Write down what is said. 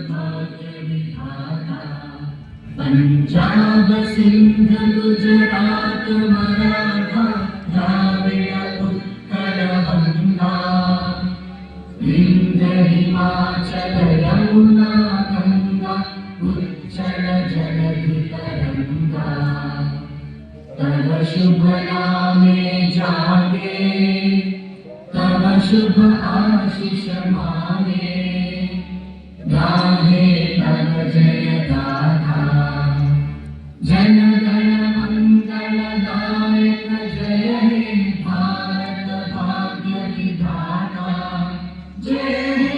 भाग्य विधाता। पंजाब सिंध गुजरात मराठा द्राविड उत्कल बंगा, विंध्य हिमाचल यमुना गंगा उच्चल जलधि तरंगा। तव शुभ नामे जागे, तव शुभ आशीष मांगे, गाहे तव जय गाथा। जन गण मंगल दायक जय हे भारत भाग्य विधाता। जय हे